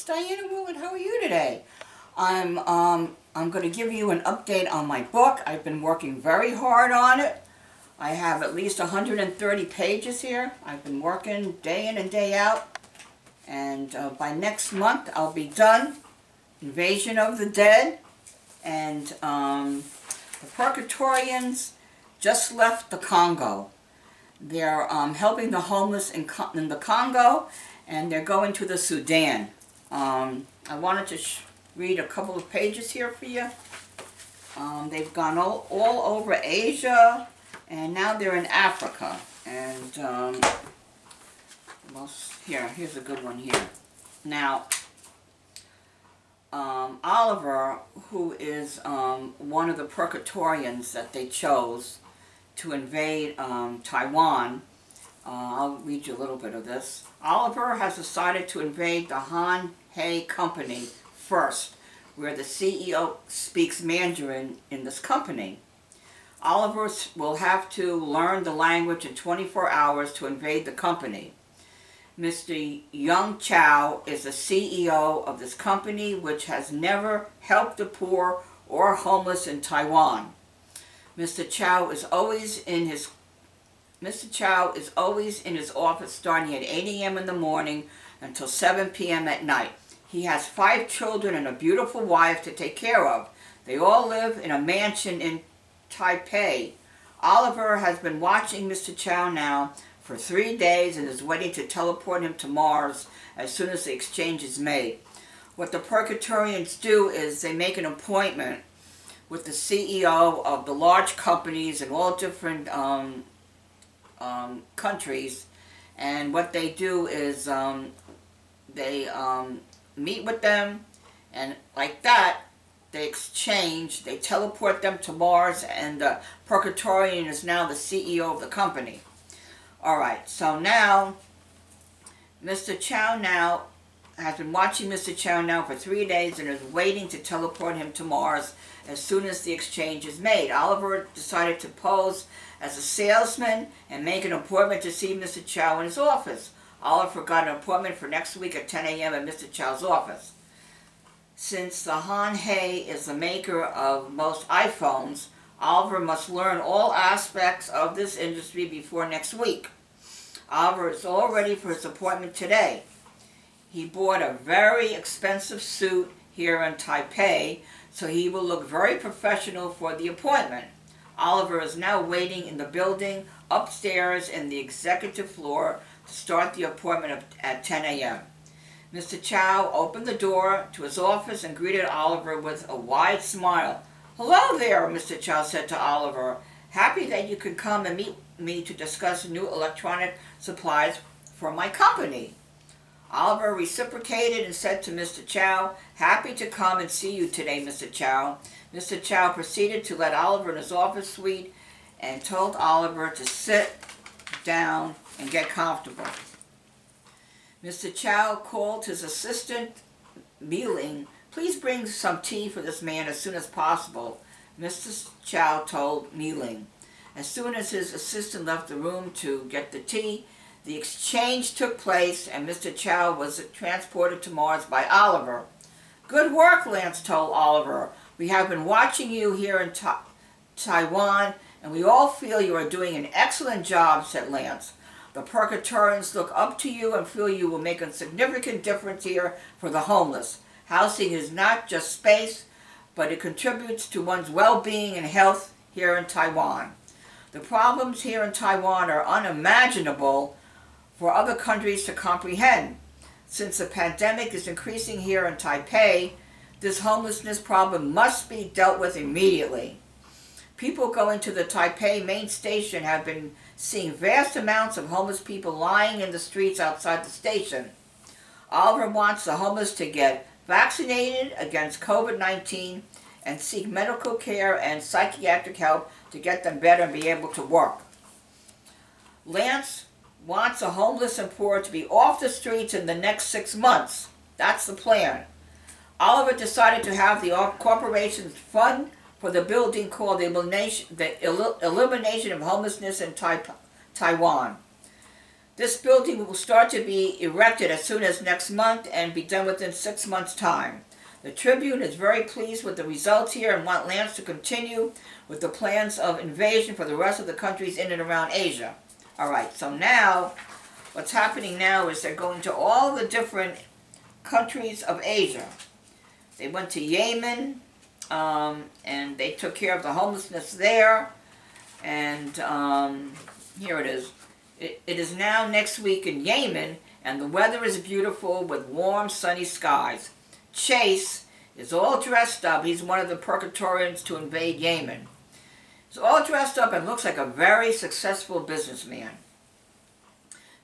Diana Willett. How are you today? I'm going to give you an update on my book. I've been working very hard on it. I have at least 130 pages here. I've been working day in and day out. And by next month I'll be done. Invasion of the Dead. And the Purgatorians just left the Congo. They're helping the homeless in the Congo, and they're going to the Sudan. I wanted to read a couple of pages here for you. They've gone all over Asia, and now they're in Africa. And here's a good one here. Now, Oliver, who is one of the Purgatorians that they chose to invade Taiwan, I'll read you a little bit of this. Oliver has decided to invade the Han He Company first, where the CEO speaks Mandarin in this company. Oliver will have to learn the language in 24 hours to invade the company. Mr. Young Chow is the CEO of this company, which has never helped the poor or homeless in Taiwan. Mr. Chow is always in his office starting at 8 a.m. in the morning until 7 p.m. at night. He has 5 children and a beautiful wife to take care of. They all live in a mansion in Taipei. Oliver has been watching Mr. Chow now for 3 days and is waiting to teleport him to Mars as soon as the exchange is made. What the Purgatorians do is they make an appointment with the CEO of the large companies in all different countries, and what they do is they meet with them, and like that they exchange, they teleport them to Mars, and the Purgatorian is now the CEO of the company. Alright, so now Mr. Chow now has been watching Mr. Chow now for 3 days and is waiting to teleport him to Mars as soon as the exchange is made. Oliver decided to pose as a salesman and make an appointment to see Mr. Chow in his office. Oliver got an appointment for next week at 10 a.m. at Mr. Chow's office. Since the Han He is the maker of most iPhones, Oliver must learn all aspects of this industry before next week. Oliver is all ready for his appointment today. He bought a very expensive suit here in Taipei, so he will look very professional for the appointment. Oliver is now waiting in the building upstairs in the executive floor to start the appointment at 10 a.m. Mr. Chow opened the door to his office and greeted Oliver with a wide smile. "Hello there," Mr. Chow said to Oliver. "Happy that you could come and meet me to discuss new electronic supplies for my company." Oliver reciprocated and said to Mr. Chow, "Happy to come and see you today, Mr. Chow." Mr. Chow proceeded to let Oliver in his office suite and told Oliver to sit down and get comfortable. Mr. Chow called his assistant, Mealing. "Please bring some tea for this man as soon as possible," Mr. Chow told Mealing. As soon as his assistant left the room to get the tea, the exchange took place and Mr. Chow was transported to Mars by Oliver. "Good work," Lance told Oliver. "We have been watching you here in Taiwan, and we all feel you are doing an excellent job," said Lance. "The Purgatorians look up to you and feel you will make a significant difference here for the homeless. Housing is not just space, but it contributes to one's well-being and health here in Taiwan. The problems here in Taiwan are unimaginable for other countries to comprehend. Since the pandemic is increasing here in Taipei, this homelessness problem must be dealt with immediately. People going to the Taipei main station have been seeing vast amounts of homeless people lying in the streets outside the station. Oliver wants the homeless to get vaccinated against COVID-19 and seek medical care and psychiatric help to get them better and be able to work. Lance wants the homeless and poor to be off the streets in the next 6 months. That's the plan. Oliver decided to have the corporations fund for the building called the Elimination of Homelessness in Taiwan. This building will start to be erected as soon as next month and be done within 6 months' time. The Tribune is very pleased with the results here and want Lance to continue with the plans of invasion for the rest of the countries in and around Asia. Alright, so now, what's happening now is they're going to all the different countries of Asia. They went to Yemen, and they took care of the homelessness there. And here it is. It is now next week in Yemen, and the weather is beautiful with warm, sunny skies. Chase is all dressed up. He's one of the Purgatorians to invade Yemen. He's all dressed up and looks like a very successful businessman.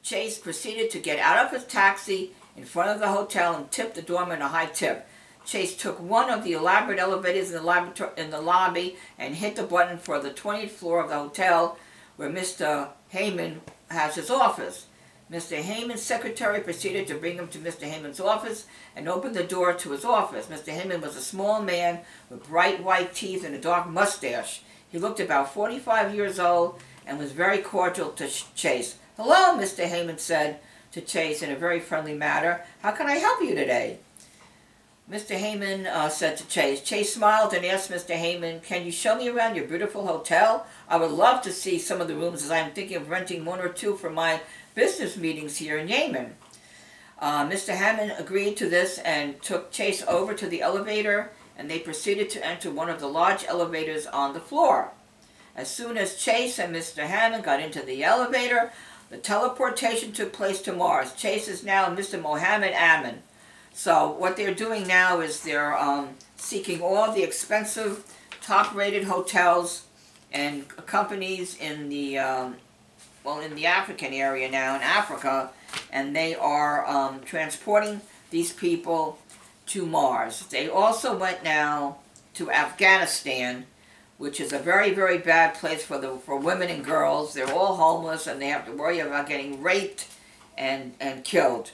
Chase proceeded to get out of his taxi in front of the hotel and tipped the doorman a high tip. Chase took one of the elaborate elevators in the lobby and hit the button for the 20th floor of the hotel where Mr. Heyman has his office. Mr. Heyman's secretary proceeded to bring him to Mr. Heyman's office and opened the door to his office. Mr. Heyman was a small man with bright white teeth and a dark mustache. He looked about 45 years old and was very cordial to Chase. "Hello," Mr. Heyman said to Chase in a very friendly manner. "How can I help you today?" Mr. Heyman said to Chase. Chase smiled and asked Mr. Heyman, "Can you show me around your beautiful hotel? I would love to see some of the rooms as I am thinking of renting one or two for my business meetings here in Yemen." Mr. Heyman agreed to this and took Chase over to the elevator, and they proceeded to enter one of the large elevators on the floor. As soon as Chase and Mr. Heyman got into the elevator, the teleportation took place to Mars. Chase is now Mr. Mohammed Amin. So what they're doing now is they're seeking all the expensive, top-rated hotels and companies in the in the African area now, in Africa, and they are transporting these people to Mars. They also went now to Afghanistan, which is a very, very bad place for women and girls. They're all homeless, and they have to worry about getting raped and killed.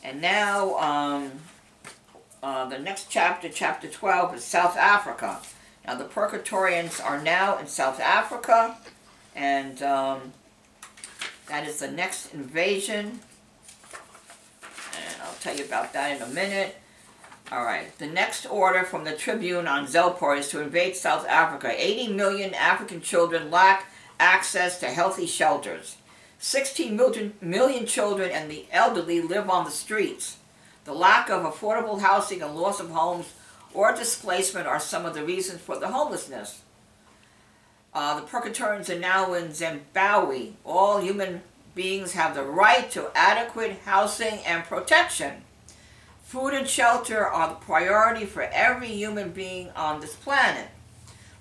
And now, the next chapter, chapter 12, is South Africa. Now, the Purgatorians are now in South Africa, and that is the next invasion. And I'll tell you about that in a minute. Alright, the next order from the Tribune on Zelpor is to invade South Africa. 80 million African children lack access to healthy shelters. 16 million children and the elderly live on the streets. The lack of affordable housing and loss of homes or displacement are some of the reasons for the homelessness. The Purgatorians are now in Zimbabwe. All human beings have the right to adequate housing and protection. Food and shelter are the priority for every human being on this planet.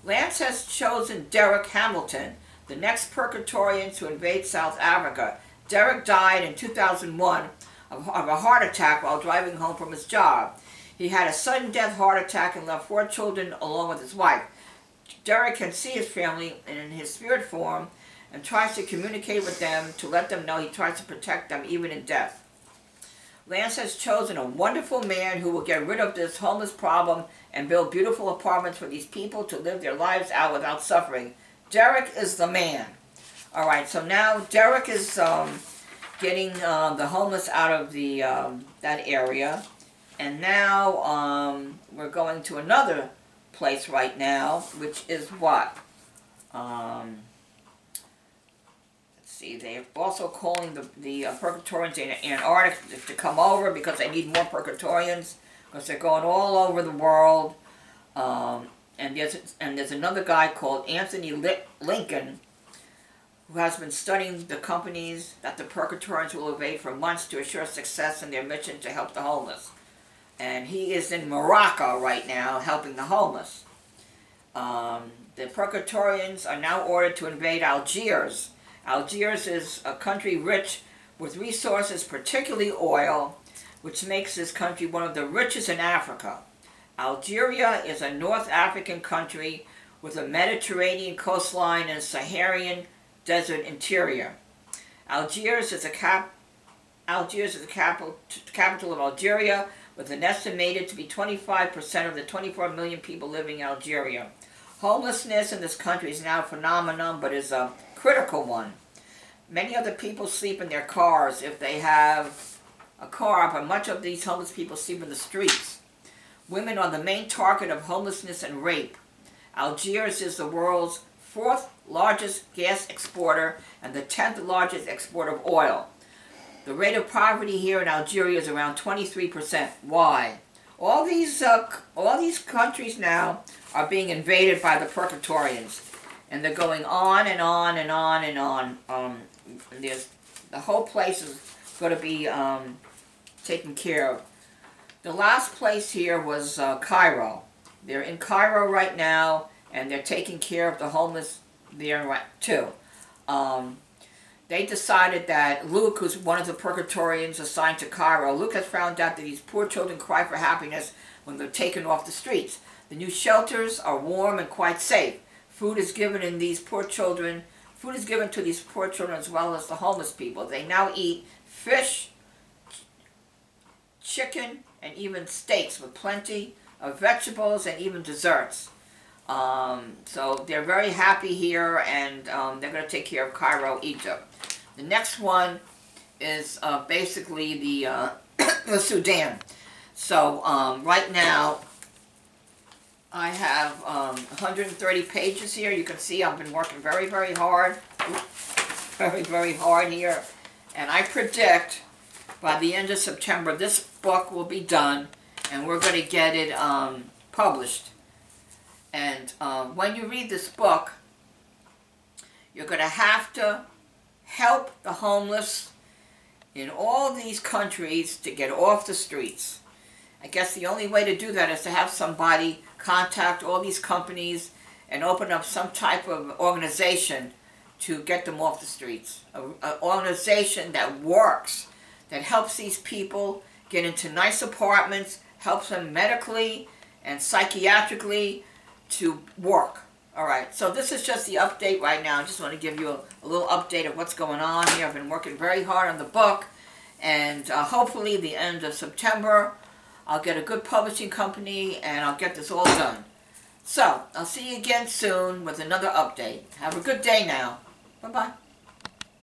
Lance has chosen Derek Hamilton, the next Purgatorian to invade South Africa. Derek died in 2001 of a heart attack while driving home from his job. He had a sudden death heart attack and left 4 children along with his wife. Derek can see his family in his spirit form and tries to communicate with them to let them know he tries to protect them even in death. Lance has chosen a wonderful man who will get rid of this homeless problem and build beautiful apartments for these people to live their lives out without suffering. Derek is the man. Alright, so now Derek is getting the homeless out of the that area. And now we're going to another place right now, which is what? Let's see, they're also calling the Purgatorians in Antarctica to come over because they need more Purgatorians because they're going all over the world. And there's another guy called Anthony Lincoln who has been studying the companies that the Purgatorians will invade for months to assure success in their mission to help the homeless. And he is in Morocco right now helping the homeless. The Purgatorians are now ordered to invade Algiers. Algiers is a country rich with resources, particularly oil, which makes this country one of the richest in Africa. Algeria is a North African country with a Mediterranean coastline and a Saharan desert interior. Algiers is the capital of Algeria, with an estimated to be 25% of the 24 million people living in Algeria. Homelessness in this country is now a phenomenon, but is a critical one. Many of the people sleep in their cars if they have a car, but much of these homeless people sleep in the streets. Women are the main target of homelessness and rape. Algiers is the world's fourth largest gas exporter and the 10th largest exporter of oil. The rate of poverty here in Algeria is around 23%. Why? All these countries now are being invaded by the Purgatorians, and they're going on and on and on and on. The whole place is going to be taken care of. The last place here was Cairo. They're in Cairo right now, and they're taking care of the homeless there right too. They decided that Luke, who's one of the Purgatorians assigned to Cairo, Luke has found out that these poor children cry for happiness when they're taken off the streets. The new shelters are warm and quite safe. Food is given to these poor children as well as the homeless people. They now eat fish, chicken, and even steaks with plenty of vegetables and even desserts. So they're very happy here, and they're going to take care of Cairo, Egypt. The next one is basically the Sudan. So right now I have 130 pages here. You can see I've been working very, very hard. Very, very hard here. And I predict by the end of September this book will be done, and we're going to get it published. And when you read this book, you're going to have to help the homeless in all these countries to get off the streets. I guess the only way to do that is to have somebody contact all these companies and open up some type of organization to get them off the streets. An organization that works, that helps these people get into nice apartments, helps them medically and psychiatrically to work. Alright, so this is just the update right now. I just want to give you a little update of what's going on here. I've been working very hard on the book, and hopefully the end of September I'll get a good publishing company and I'll get this all done. So, I'll see you again soon with another update. Have a good day now. Bye-bye.